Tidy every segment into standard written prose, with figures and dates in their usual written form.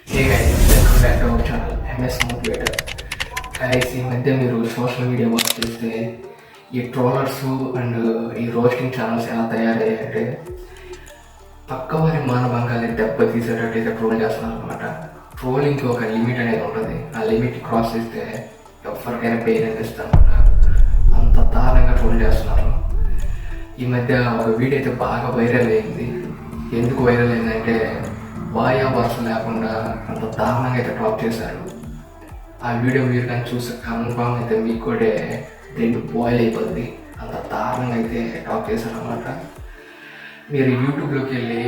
Hey guys, welcome back to our channel MS Motivator. Guys, ఈ మధ్య మీరు social media work చేస్తే ఈ ట్రోలర్స్ అండ్ ఈ రోస్టింగ్ ఛానల్స్ ఎలా తయారయ్యాయంటే పక్క వారి మానభంగాన్ని దెబ్బతీసేటట్టయితే ట్రోల్ చేస్తున్నారు అనమాట. ట్రోలింగ్కి ఒక లిమిట్ అనేది ఉంటుంది. ఆ లిమిట్ క్రాస్ చేస్తే ఎవరికైనా పెయిన్ అనిపిస్తుంది అనమాట. అంత దారుణంగా ట్రోల్ చేస్తున్నారు. ఈ మధ్య ఒక వీడియో అయితే బాగా వైరల్ అయింది. ఎందుకు వైరల్ అయిందంటే వాయా వరుస లేకుండా అంత దారుణంగా అయితే టాక్ చేశారు. ఆ వీడియో మీరు కానీ చూస్తే కన్ఫామ్ అయితే మీకు కూడా రెండు బాయిల్ అయిపోద్ది. అంత దారుణంగా అయితే టాక్ చేశారు అనమాట. మీరు యూట్యూబ్లోకి వెళ్ళి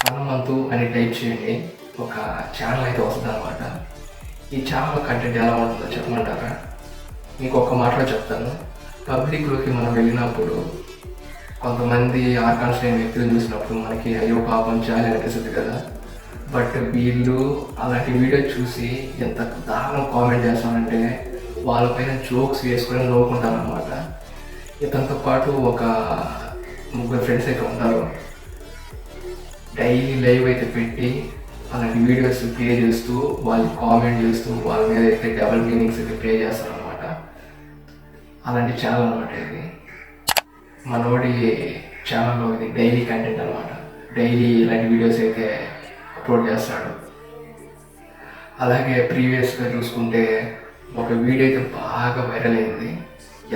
హనుమంతు అని టైప్ చేయండి, ఒక ఛానల్ అయితే వస్తుంది అనమాట. ఈ ఛానల్ కంటెంట్ ఎలా ఉంటుందో చెప్పమంటారా? మీకు ఒక మాటలో చెప్తాను. పబ్లిక్లోకి మనం వెళ్ళినప్పుడు కొంతమంది ఆర్గాన్స్ లేని వ్యక్తులు చూసినప్పుడు మనకి అయ్యో పాపం చాలా అనిపిస్తుంది కదా. బట్ వీళ్ళు అలాంటి వీడియో చూసి ఎంత దారుణం కామెంట్ చేస్తామంటే వాళ్ళపైన జోక్స్ వేసుకొని నవ్వుకుంటారు అనమాట. ఇతనితో పాటు ఒక ముగ్గురు ఫ్రెండ్స్ అయితే ఉంటారు. డైలీ లైవ్ అయితే పెట్టి అలాంటి వీడియోస్ ప్లే చేస్తూ వాళ్ళు కామెంట్ చేస్తూ వాళ్ళ మీద అయితే డబుల్ మీనింగ్స్ అయితే ప్లే చేస్తారు అనమాట. అలాంటి ఛానల్ అనమాట ఇది. మనోడి ఛానల్లో ఇది డైలీ కంటెంట్ అనమాట. డైలీ ఇలాంటి వీడియోస్ అయితే అప్లోడ్ చేస్తాడు. అలాగే ప్రీవియస్గా చూసుకుంటే ఒక వీడియో అయితే బాగా వైరల్ అయింది.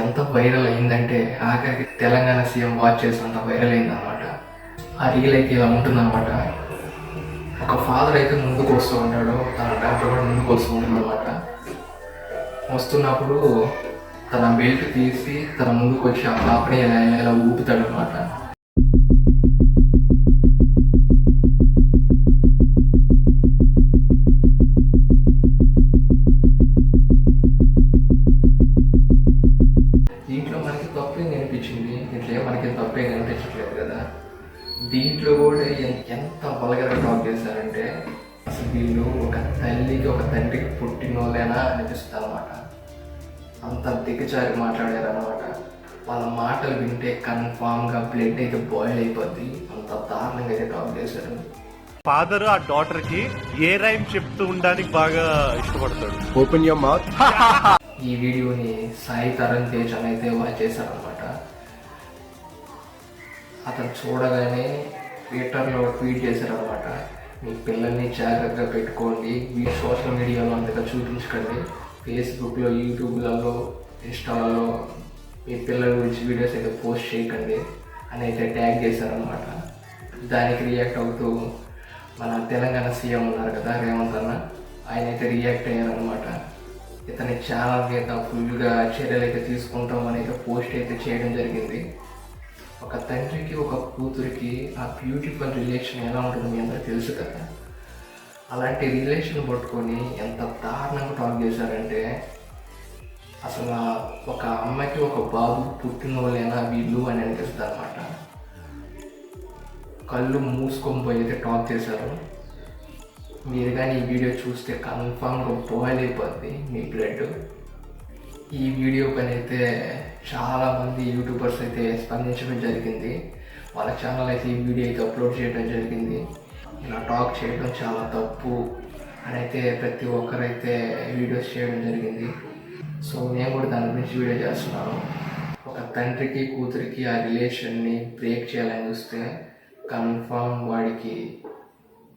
ఎంత వైరల్ అయిందంటే ఆఖరికి తెలంగాణ సీఎం వాచ్ చేసినంత వైరల్ అయింది అనమాట. ఆ రీల్ అయితే ఇలా ఉంటుందన్నమాట. ఒక ఫాదర్ అయితే ముందుకు వస్తూ ఉంటాడు, తన డాక్టర్ కూడా ముందుకు వస్తూ ఉంటుంది అనమాట. వస్తున్నప్పుడు తన బెల్ట్ తీసి తన ముందుకు వచ్చి ఆ పాపని ఇలా ఊపుతాడు అనమాట. దీంట్లో మనకి తప్పేం కనిపించింది, ఇట్లే మనకి తప్పేం కనిపించట్లేదు కదా. దీంట్లో కూడా ఎంత వల్గర్గా టాక్ చేశారంటే అసలు వీళ్ళు ఒక తల్లికి ఒక తండ్రికి పుట్టినోళ్ళేనా అనిపిస్తుంది అనమాట. అంత దిగజారి మాట్లాడారు అనమాట. వాళ్ళ మాటలు వింటే కన్ఫామ్గా బ్లడ్ అయితే బాయిల్ అయిపోద్ది. అంత దారుణంగా అయితే టాక్ చేశారు. ఫాదర్ ఆ డాటర్ కి ఏ రైమ్ చెప్తూ ఉండడానికి బాగా ఇష్టపడతాడు. Open your mouth. ఈ వీడియోని సాయి తరణ్ తేజ్ అని అయితే వాచ్ చేశారనమాట. అతను చూడగానే ట్విట్టర్లో ట్వీట్ చేశారనమాట. మీ పిల్లల్ని జాగ్రత్తగా పెట్టుకోండి, మీ సోషల్ మీడియాలో అంతగా చూపించకండి, ఫేస్బుక్లో యూట్యూబ్లలో ఇన్స్టాలలో మీ పిల్లల గురించి వీడియోస్ అయితే పోస్ట్ చేయకండి అని అయితే ట్యాగ్ చేశారనమాట. దానికి రియాక్ట్ అవుతూ మన తెలంగాణ సీఎం ఉన్నారు కదా రేవంత్ అన్న, ఆయన అయితే రియాక్ట్ అయ్యారనమాట. ఇతని ఛానల్ మీద ఫుల్గా చర్యలు అయితే తీసుకుంటాం అని అయితే పోస్ట్ అయితే చేయడం జరిగింది. ఒక తండ్రికి ఒక కూతురికి ఆ బ్యూటిఫుల్ రిలేషన్ ఎలా ఉంటుందో మీ అందరికీ తెలుసు కదా. అలాంటి రిలేషన్ పట్టుకొని ఎంత దారుణంగా టాక్ చేశారంటే అసలు ఒక అమ్మాయికి ఒక బాబు పుట్టిన వాళ్ళైనా వీళ్ళు అని అనిపిస్తుంది అనమాట. కళ్ళు మూసుకొని పోయి అయితే టాక్ చేశారు. మీరు కానీ ఈ వీడియో చూస్తే కన్ఫామ్గా బాయిల్ అయిపోద్ది మీ బ్లడ్. ఈ వీడియో పని అయితే చాలామంది యూట్యూబర్స్ అయితే స్పందించడం జరిగింది. వాళ్ళ ఛానల్ అయితే ఈ వీడియో అయితే అప్లోడ్ చేయడం జరిగింది. ఇలా టాక్ చేయడం చాలా తప్పు అని అయితే ప్రతి ఒక్కరైతే వీడియోస్ చేయడం జరిగింది. సో నేను కూడా దాని గురించి వీడియో చేస్తున్నాను. ఒక తండ్రికి కూతురికి ఆ రిలేషన్ని బ్రేక్ చేయాలని చూస్తే కన్ఫామ్ వాడికి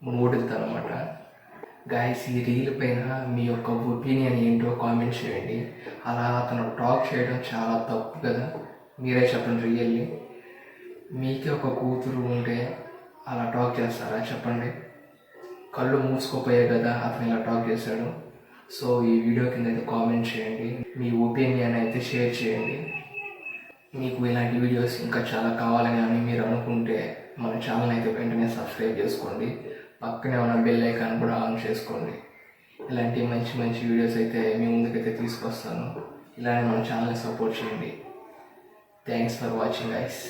మూడుతుంది అనమాట. గాయస్, ఈ రీల్ పైన మీ యొక్క ఒపీనియన్ ఏంటో కామెంట్ చేయండి. అలా అతను టాక్ చేయడం చాలా తప్పు కదా. మీరే చెప్పండి. రియల్లీ మీకే ఒక కూతురు ఉంటే అలా టాక్ చేస్తారా చెప్పండి? కళ్ళు మూసుకోపోయాయి కదా అతను ఇలా టాక్ చేశాడు. సో ఈ వీడియో కింద అయితే కామెంట్ చేయండి, మీ ఒపీనియన్ అయితే షేర్ చేయండి. మీకు ఇలాంటి వీడియోస్ ఇంకా చాలా కావాలని అని మీరు అనుకుంటే మన ఛానల్ అయితే వెంటనే సబ్స్క్రైబ్ చేసుకోండి. పక్కనే ఉన్న బెల్ ఐకాన్ కూడా ఆన్ చేసుకోండి. ఇలాంటి మంచి మంచి వీడియోస్ అయితే మీ ముందుకైతే తీసుకొస్తాను. ఇలానే మన ఛానల్ని సపోర్ట్ చేయండి. Thanks for watching guys.